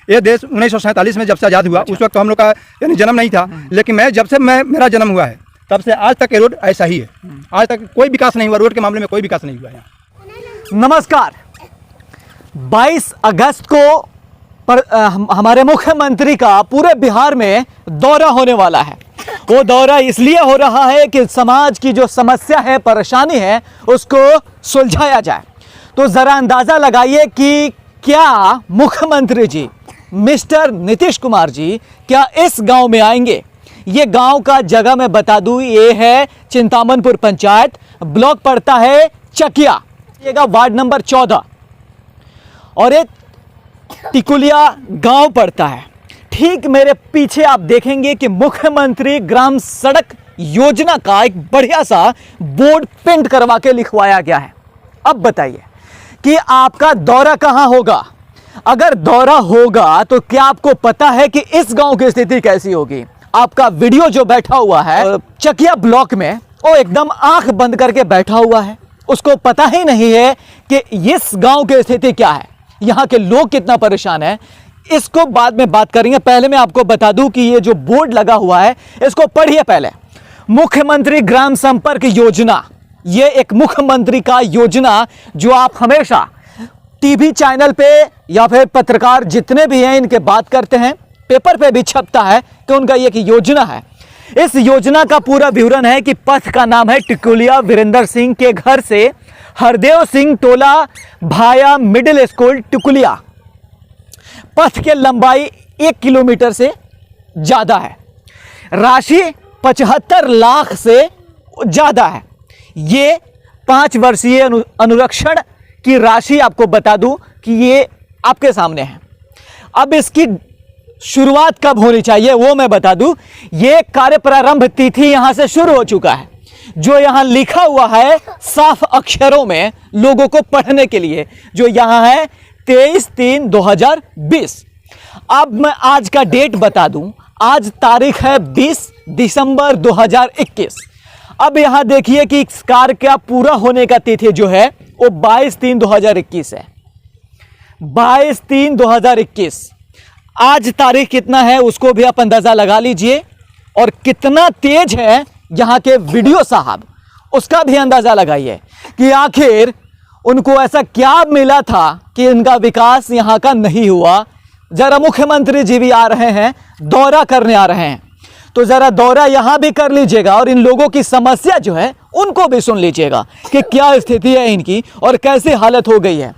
ये देश 1947 में जब से आज़ाद हुआ, उस वक्त तो हम लोग का यानी जन्म नहीं था, लेकिन जब से मेरा जन्म हुआ है तब से आज तक ये रोड ऐसा ही है। आज तक कोई विकास नहीं हुआ, रोड के मामले में कोई विकास नहीं हुआ है। नमस्कार। 22 अगस्त को हमारे मुख्यमंत्री का पूरे बिहार में दौरा होने वाला है। वो दौरा इसलिए हो रहा है कि समाज की जो समस्या है, परेशानी है, उसको सुलझाया जाए। तो ज़रा अंदाज़ा लगाइए कि क्या मुख्यमंत्री जी मिस्टर नीतीश कुमार जी क्या इस गांव में आएंगे। ये गांव का जगह मैं बता दूं, ये है चिंतामनपुर पंचायत, ब्लॉक पड़ता है चकिया, वार्ड नंबर 14, और एक टिकुलिया गांव पड़ता है। ठीक मेरे पीछे आप देखेंगे कि मुख्यमंत्री ग्राम सड़क योजना का एक बढ़िया सा बोर्ड प्रिंट करवा के लिखवाया गया है। अब बताइए कि आपका दौरा कहां होगा। अगर दौरा होगा तो क्या आपको पता है कि इस गांव की स्थिति कैसी होगी। आपका वीडियो जो बैठा हुआ है चकिया ब्लॉक में, वो एकदम आंख बंद करके बैठा हुआ है, उसको पता ही नहीं है कि इस गांव की स्थिति क्या है, यहाँ के लोग कितना परेशान है। इसको बाद में बात करेंगे। पहले मैं आपको बता दूं कि ये जो बोर्ड लगा हुआ है इसको पढ़िए पहले। मुख्यमंत्री ग्राम संपर्क योजना, ये एक मुख्यमंत्री का योजना जो आप हमेशा टीवी चैनल पे या फिर पत्रकार जितने भी हैं इनके बात करते हैं, पेपर पे भी छपता है कि उनका ये योजना है। इस योजना का पूरा विवरण है कि पथ का नाम है टिकुलिया वीरेंद्र सिंह के घर से हरदेव सिंह टोला भाया मिडिल स्कूल टिकुलिया। पथ की लंबाई 1 किलोमीटर से ज्यादा है। राशि 75 लाख से ज्यादा है। ये 5 वर्षीय अनुरक्षण की राशि आपको बता दूं कि ये आपके सामने है। अब इसकी शुरुआत कब होनी चाहिए वो मैं बता दूं। ये कार्य प्रारंभ तिथि यहां से शुरू हो चुका है, जो यहां लिखा हुआ है साफ अक्षरों में लोगों को पढ़ने के लिए, जो यहां है 23/3/2020। अब मैं आज का डेट बता दूं, आज तारीख है 20 दिसंबर 2021। अब यहां देखिए कि इस कार्य का पूरा होने का तिथि जो है वो 22/3/2021 है। 22/3/2021। आज तारीख कितना है उसको भी आप अंदाजा लगा लीजिए, और कितना तेज है यहां के वीडियो साहब उसका भी अंदाजा लगाइए कि आखिर उनको ऐसा क्या मिला था कि इनका विकास यहां का नहीं हुआ। जरा मुख्यमंत्री जी भी आ रहे हैं, दौरा करने आ रहे हैं, तो जरा दौरा यहां भी कर लीजिएगा और इन लोगों की समस्या जो है उनको भी सुन लीजिएगा कि क्या स्थिति है इनकी और कैसी हालत हो गई है।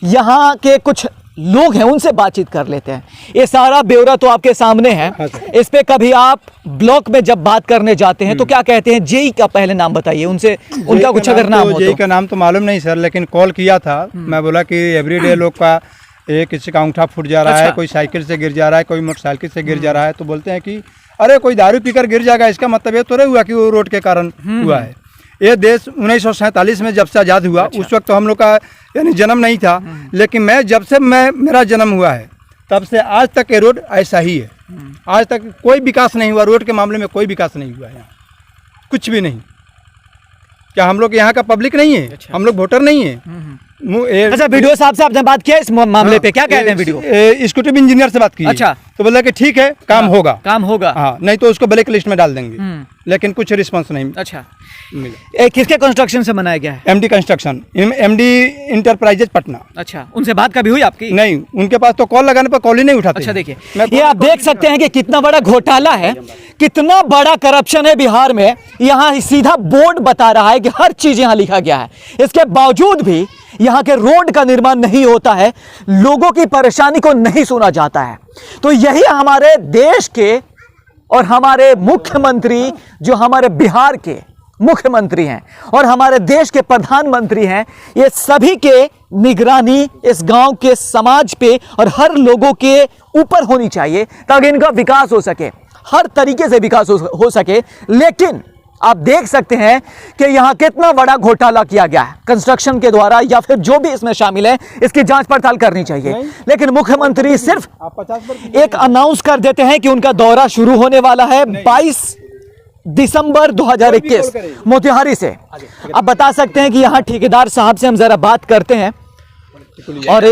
यहां के कुछ लोग हैं, उनसे बातचीत कर लेते हैं। ये सारा ब्यौरा तो आपके सामने है। इस पे कभी आप ब्लॉक में जब बात करने जाते हैं तो क्या कहते हैं? जेई का पहले नाम बताइए, उनसे उनका कुछ अगर नाम हो। जेई का नाम तो मालूम नहीं सर, लेकिन कॉल किया था। मैं बोला कि एवरीडे लोग का किसी का अंगूठा फूट जा रहा है, कोई साइकिल से गिर जा रहा है, कोई मोटरसाइकिल से गिर जा रहा है, तो बोलते हैं कि अरे कोई दारू पीकर गिर जाएगा, इसका मतलब ये तो नहीं हुआ कि वो रोड के कारण हुआ है। ये देश 1947 में जब से आज़ाद हुआ, उस वक्त तो हम लोग का यानी जन्म नहीं था, लेकिन जब से मेरा जन्म हुआ है तब से आज तक ये रोड ऐसा ही है। आज तक कोई विकास नहीं हुआ, रोड के मामले में कोई विकास नहीं हुआ है, यहाँ कुछ भी नहीं। क्या हम लोग यहाँ का पब्लिक नहीं है? अच्छा। हम लोग वोटर नहीं है। अच्छा, वीडियो साहब से आपने बात किया इस मामले पे, क्या कहते हैं वीडियो? एक्जीक्यूटिव इंजीनियर से बात की। अच्छा, तो बोला कि ठीक है, काम होगा, काम होगा, हाँ, नहीं तो उसको ब्लैक लिस्ट में डाल देंगे, लेकिन कुछ रिस्पांस नहीं। अच्छा, किसके कंस्ट्रक्शन से बनाया गया है? MD construction, MD enterprises Patna. अच्छा, उनसे बात कभी हुई आपकी? नहीं, उनके पास तो कॉल लगाने पर कॉल ही नहीं उठाते। अच्छा, देखिए ये आप देख सकते हैं कि कितना बड़ा घोटाला है, कितना बड़ा करप्शन है बिहार में। यहाँ सीधा बोर्ड बता रहा है कि हर चीज यहाँ लिखा गया है, इसके बावजूद भी यहाँ के रोड का निर्माण नहीं होता है, लोगों की परेशानी को नहीं सुना जाता है। तो यही हमारे देश के और हमारे मुख्यमंत्री, जो हमारे बिहार के मुख्यमंत्री हैं और हमारे देश के प्रधानमंत्री हैं, ये सभी के निगरानी इस गांव के समाज पे और हर लोगों के ऊपर होनी चाहिए, ताकि इनका विकास हो सके, हर तरीके से विकास हो सके। लेकिन आप देख सकते हैं कि यहाँ कितना बड़ा घोटाला किया गया है कंस्ट्रक्शन के द्वारा, या फिर जो भी इसमें शामिल है, इसकी जांच पड़ताल करनी चाहिए। लेकिन मुख्यमंत्री सिर्फ एक अनाउंस कर देते हैं कि उनका दौरा शुरू होने वाला है 22 दिसंबर 2021 मोतिहारी से। आप बता सकते हैं कि यहाँ ठेकेदार साहब से हम जरा बात करते हैं, और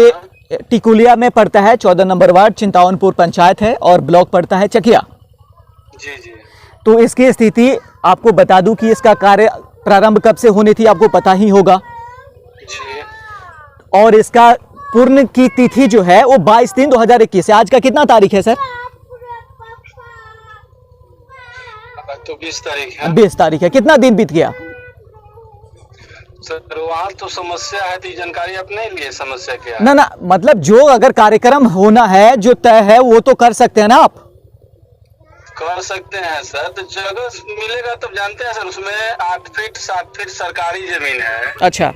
टिकुलिया में पड़ता है, 14 नंबर वार्ड, चिंतावनपुर पंचायत है और ब्लॉक पड़ता है चकिया। जी जी। तो इसकी स्थिति आपको बता दूं कि इसका कार्य प्रारंभ कब से होनी थी आपको पता ही होगा, जी और इसका पूर्ण की तिथि जो है वो 22/3/2021 है। आज का कितना तारीख है सर? तो 20 तारीख है 20 तारीख है। कितना दिन बीत गया? सर। वहाँ तो समस्या है, तो ये जानकारी आप नहीं लिए समस्या क्या है? ना मतलब जो अगर कार्यक्रम होना है जो तय है वो तो कर सकते हैं ना आप? कर सकते हैं सर, तो जगह मिलेगा तब जानते हैं सर। उसमें 8 फीट 7 फीट सरकारी जमीन है, अच्छा।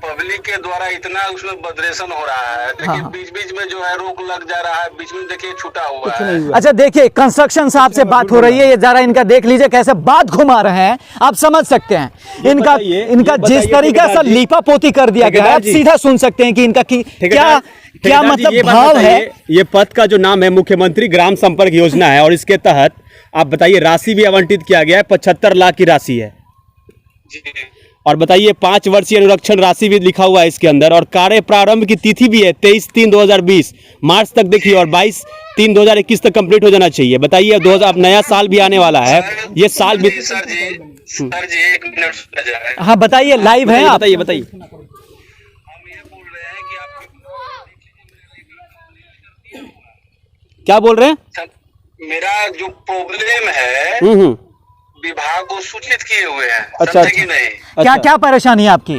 पब्लिक के द्वारा इतना उसमें बदरेशन हो रहा है। देखिए हाँ। बीच बीच में जो है रोक लग जा रहा है, बीच में देखिए छूटा हुआ है। अच्छा देखिए, कंस्ट्रक्शन साहब से बात हो रही है, ये जरा इनका देख लीजिए कैसे बात घुमा रहे हैं, आप समझ सकते हैं इनका जिस तरीका से लीपा पोती कर दिया गया है, आप सीधा सुन सकते हैं कि इनका क्या मतलब भाव है। ये पद का जो नाम है मुख्यमंत्री ग्राम संपर्क योजना है, और इसके तहत आप बताइए राशि भी आवंटित किया गया है, 75 लाख की राशि है। जी। और बताइए 5 वर्षीय अनुरक्षण राशि भी लिखा हुआ है इसके अंदर, और कार्य प्रारंभ की तिथि भी है 23/3/2020 मार्च तक देखिए, और 22/3/2021 तक कंप्लीट हो जाना चाहिए। बताइए 2000 अब नया साल भी आने वाला है, ये साल भी। सर जी 1 मिनट सुना जाए। हाँ बताइए, लाइव है आप। बताइए। हम ये बोल रहे हैं कि आप क्या बोल रहे हैं? सर, मेरा जो प्रॉब्लम है हम्म। विभाग को सूचित किए हुए हैं। अच्छा, समझे कि नहीं? क्या परेशानी है आपकी?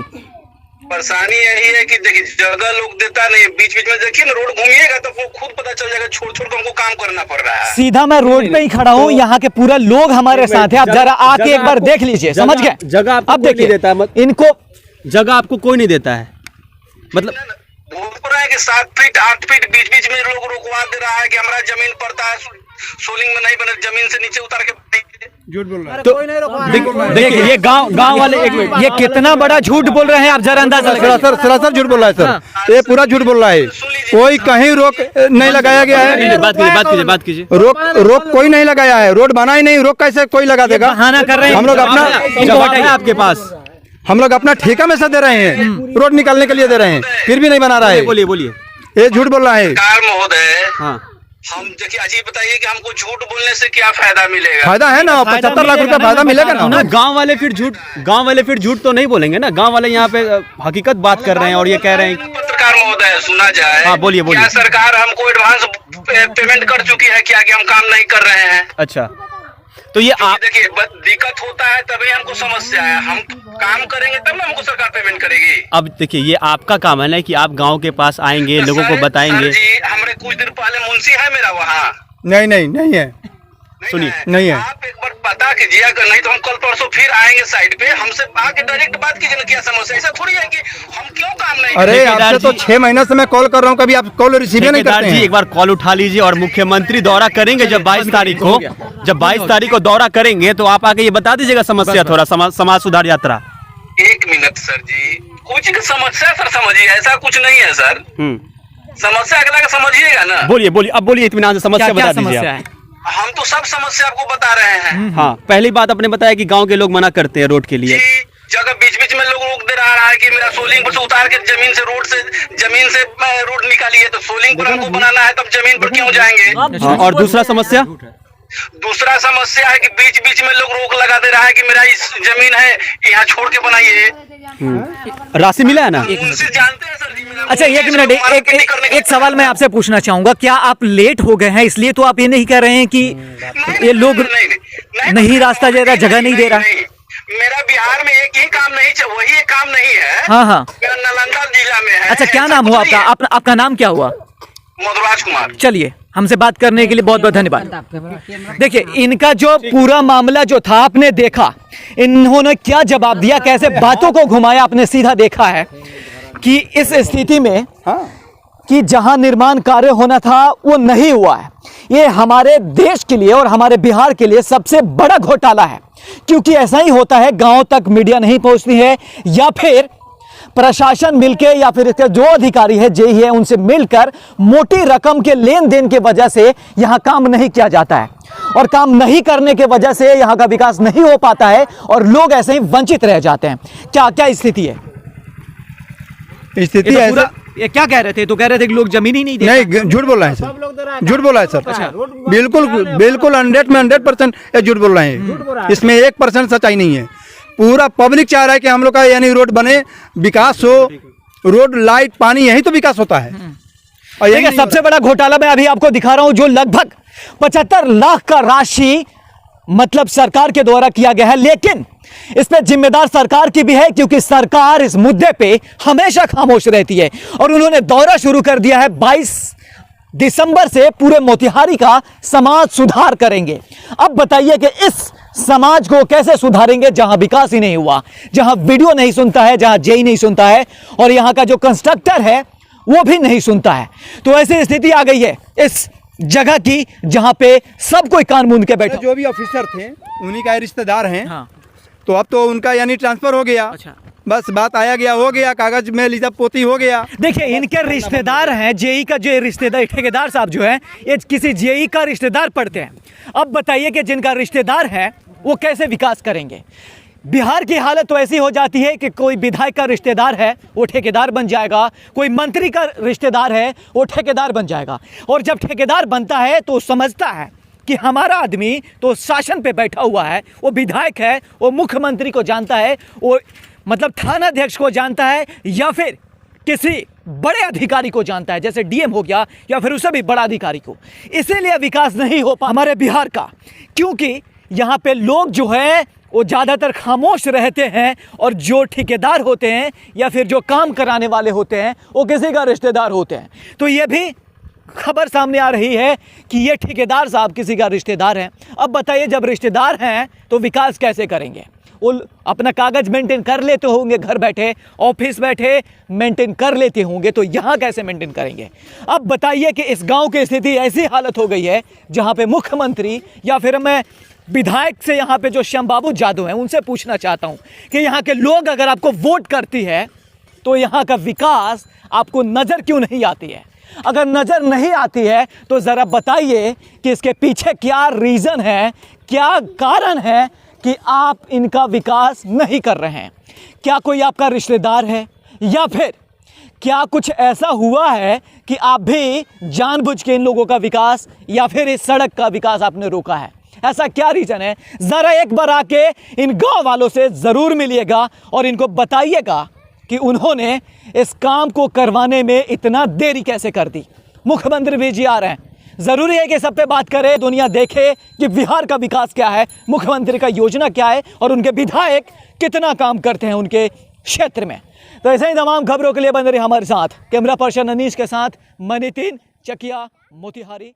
परेशानी यही है कि देखिए जगह लोग देता नहीं, बीच बीच में देखिए ना रोड घूमिएगा तो वो खुद पता चल जाएगा, छोड़ छोड़ के हमको काम करना पड़ रहा है। सीधा मैं रोड पे ही खड़ा हूँ, यहाँ के पूरा लोग हमारे साथ हैं, आप जरा आके एक बार देख लीजिए, समझ गए? जगह आपको अब कोई नहीं देखिए देता है, इनको जगह आपको कोई नहीं देता है, मतलब बोल रहा है कि 7 फीट 8 फीट बीच बीच में लोग रुकवा दे रहा है कि हमारा जमीन पड़ता है, सोलिंग में नहीं बने, जमीन से नीचे उतार के झूठ बोल रहा है। तो देखिए ये गांव वाले, एक मिनट, ये कितना बड़ा झूठ बोल रहे हैं, आप जरा अंदाजा लगाइए। सरासर झूठ बोल रहा है सर, ये पूरा झूठ बोल रहा है। कोई कहीं रोक नहीं लगाया गया है। बात कीजिए। रोक कोई नहीं लगाया है, रोड बना ही नहीं, रोक कैसे कोई लगा देगा? बहाना कर रहे हैं हम लोग अपना जवाब है आपके पास, हम लोग अपना ठेका में से दे रहे हैं, रोड निकालने के लिए दे रहे हैं, फिर भी नहीं बना रहा है। बोलिए। ये झूठ बोल रहा है। सरकार महोदय, हाँ हम देखिए अजी बताइए कि हमको झूठ बोलने से क्या फायदा मिलेगा? फायदा है ना, 75 लाख रुपया फायदा मिलेगा ना। गांव वाले फिर झूठ तो नहीं बोलेंगे ना, गांव वाले यहाँ पे हकीकत बात कर रहे हैं और ये कह रहे हैं। पत्रकार महोदय सुना जाए। हाँ बोलिए। क्या सरकार हमको एडवांस पेमेंट कर चुकी है क्या कि हम काम नहीं कर रहे हैं? अच्छा, तो ये आप देखिए दिक्कत होता है तभी हमको समस्या है, हम काम करेंगे तब ना हमको सरकार पेमेंट करेगी। अब देखिए ये आपका काम है ना कि आप गांव के पास आएंगे, लोगों को बताएंगे। सर जी हमरे कुछ दिन पहले मुंशी है मेरा वहाँ। नहीं है। सुनिए, नहीं है। आप एक बार पता कीजिए, अगर नहीं तो हम कल परसों फिर आएंगे साइड पे, हमसे आके डायरेक्ट बात कीजिए ना क्या समस्या। ऐसा थोड़ी है कि हम क्यों काम नहीं अरे करें। आपसे तो 6 महीने से मैं कॉल कर रहा हूँ, कभी आप कॉल रिसीव नहीं ठेकेदार करते जी हैं। एक बार कॉल उठा लीजिए, और मुख्यमंत्री दौरा करेंगे जब 22 तारीख को दौरा करेंगे तो आप आके ये बता दीजिएगा समस्या, थोड़ा समाज सुधार यात्रा। 1 मिनट सर जी, कुछ की समस्या सर समझिए, ऐसा कुछ नहीं है सर। समस्या अगला का समझिएगा ना। बोलिए अब बोलिए, इत्मीनान से समस्या बता दीजिए आप। हम तो सब समस्या आपको बता रहे हैं। हाँ, पहली बात आपने बताया कि गांव के लोग मना करते हैं रोड के लिए। जी, जगह बीच बीच में लोग रोक दे रहा है कि मेरा सोलिंग पर से उतार के जमीन से रोड निकालिए, तो सोलिंग पर हमको बनाना है तब जमीन पर क्यों जाएंगे? हाँ, और दूसरा समस्या है कि बीच बीच में लोग रोक लगा दे रहा है कि मेरा इस जमीन है यहाँ छोड़ के बनाइए। राशि मिला है ना? उनसे जानते हैं सर जी। अच्छा एक मिनट, एक सवाल मैं आपसे पूछना चाहूंगा, क्या आप लेट हो गए हैं इसलिए तो आप ये नहीं कह रहे हैं कि ये लोग नहीं रास्ता दे रहा, जगह नहीं दे रहा? मेरा बिहार में एक ही काम नहीं, वही एक काम नहीं है। हाँ मेरा नालंदा जिला में है। अच्छा, क्या नाम हुआ आपका? आपका नाम क्या हुआ? मधुराज कुमार। चलिए, हमसे बात करने के लिए बहुत बहुत धन्यवाद। देखिए इनका जो पूरा मामला जो था आपने देखा, इन्होंने क्या जवाब दिया, कैसे बातों को घुमाया, आपने सीधा देखा है कि इस स्थिति में कि जहां निर्माण कार्य होना था वो नहीं हुआ है। ये हमारे देश के लिए और हमारे बिहार के लिए सबसे बड़ा घोटाला है, क्योंकि ऐसा ही होता है, गांव तक मीडिया नहीं पहुंचती है, या फिर प्रशासन मिलके या फिर इसके जो अधिकारी है, जेई है, उनसे मिलकर मोटी रकम के लेन देन के वजह से यहां काम नहीं किया जाता है, और काम नहीं करने के वजह से यहां का विकास नहीं हो पाता है और लोग ऐसे ही वंचित रह जाते हैं। क्या स्थिति है? स्थिति ये क्या कह रहे थे? तो कह रहे थे कि लोग जमीन ही नहीं दे। नहीं, झूठ बोल रहे हैं सर, झूठ बोल रहा है सर। बिल्कुल बिल्कुल 100% ये झूठ बोल रहे हैं। इसमें 1% सच्चाई नहीं है। पूरा पब्लिक चाह रहा है कि हम लोग का यानी रोड बने, विकास हो, रोड, लाइट, पानी, यही तो विकास होता है। और देखिए, सबसे बड़ा घोटाला मैं अभी आपको दिखा रहा हूं, जो लगभग 75 लाख का राशि मतलब सरकार के द्वारा किया गया है, लेकिन इस पे जिम्मेदार सरकार की भी है, क्योंकि सरकार इस मुद्दे पे हमेशा खामोश रहती है। और उन्होंने दौरा शुरू कर दिया है। 22 दिसंबर से पूरे मोतिहारी का समाज सुधार करेंगे। अब बताइए कि इस समाज को कैसे सुधारेंगे जहां विकास ही नहीं हुआ, जहां वीडियो नहीं सुनता है, जहां जेई नहीं सुनता है, और यहां का जो कंस्ट्रक्टर है वो भी नहीं सुनता है। तो ऐसी स्थिति आ गई है इस जगह की जहां पे सब कोई कान मूंद के बैठा। जो भी ऑफिसर थे उन्हीं का रिश्तेदार हैं। हाँ। तो अब तो उनका यानी ट्रांसफर हो गया। अच्छा। बस बात आया गया, हो गया, कागज में लिखा पोती हो गया। देखिए, इनके रिश्तेदार हैं, जेई का जो रिश्तेदार, ठेकेदार साहब जो है, ये किसी जेई का रिश्तेदार पड़ते हैं। अब बताइए कि जिनका रिश्तेदार है वो कैसे विकास करेंगे। बिहार की हालत तो ऐसी हो जाती है कि कोई विधायक का रिश्तेदार है वो ठेकेदार बन जाएगा, कोई मंत्री का रिश्तेदार है वो ठेकेदार बन जाएगा। और जब ठेकेदार बनता है तो समझता है कि हमारा आदमी तो शासन पे बैठा हुआ है, वो विधायक है, वो मुख्यमंत्री को जानता है, वो मतलब थानाध्यक्ष को जानता है, या फिर किसी बड़े अधिकारी को जानता है, जैसे डीएम हो गया, या फिर उससे भी बड़ा अधिकारी को। इसीलिए विकास नहीं हो पा हमारे बिहार का, क्योंकि यहाँ पे लोग जो है वो ज़्यादातर खामोश रहते हैं, और जो ठेकेदार होते हैं या फिर जो काम कराने वाले होते हैं वो किसी का रिश्तेदार होते हैं। तो ये भी खबर सामने आ रही है कि ये ठेकेदार साहब किसी का रिश्तेदार हैं। अब बताइए, जब रिश्तेदार हैं तो विकास कैसे करेंगे? वो अपना कागज मेंटेन कर लेते होंगे, घर बैठे, ऑफिस बैठे मेंटेन कर लेते होंगे, तो यहाँ कैसे मेंटेन करेंगे? अब बताइए कि इस गांव की स्थिति ऐसी हालत हो गई है जहाँ पे मुख्यमंत्री, या फिर मैं विधायक से यहाँ पे जो श्याम बाबू जादव हैं उनसे पूछना चाहता हूँ कि यहाँ के लोग अगर आपको वोट करती है तो यहाँ का विकास आपको नज़र क्यों नहीं आती है? अगर नज़र नहीं आती है तो ज़रा बताइए कि इसके पीछे क्या रीज़न है, क्या कारण है कि आप इनका विकास नहीं कर रहे हैं? क्या कोई आपका रिश्तेदार है, या फिर क्या कुछ ऐसा हुआ है कि आप भी जानबूझ के इन लोगों का विकास या फिर इस सड़क का विकास आपने रोका है? ऐसा क्या रीज़न है? ज़रा एक बार आके इन गांव वालों से ज़रूर मिलिएगा और इनको बताइएगा कि उन्होंने इस काम को करवाने में इतना देरी कैसे कर दी। मुख्यमंत्री भी जी आ रहे हैं, ज़रूरी है कि सब पे बात करें, दुनिया देखे कि बिहार का विकास क्या है, मुख्यमंत्री का योजना क्या है, और उनके विधायक कितना काम करते हैं उनके क्षेत्र में। तो ऐसे ही तमाम खबरों के लिए बने रहिए हमारे साथ। कैमरा पर्सन अनीश के साथ मैं नितिन चकिया, मोतिहारी।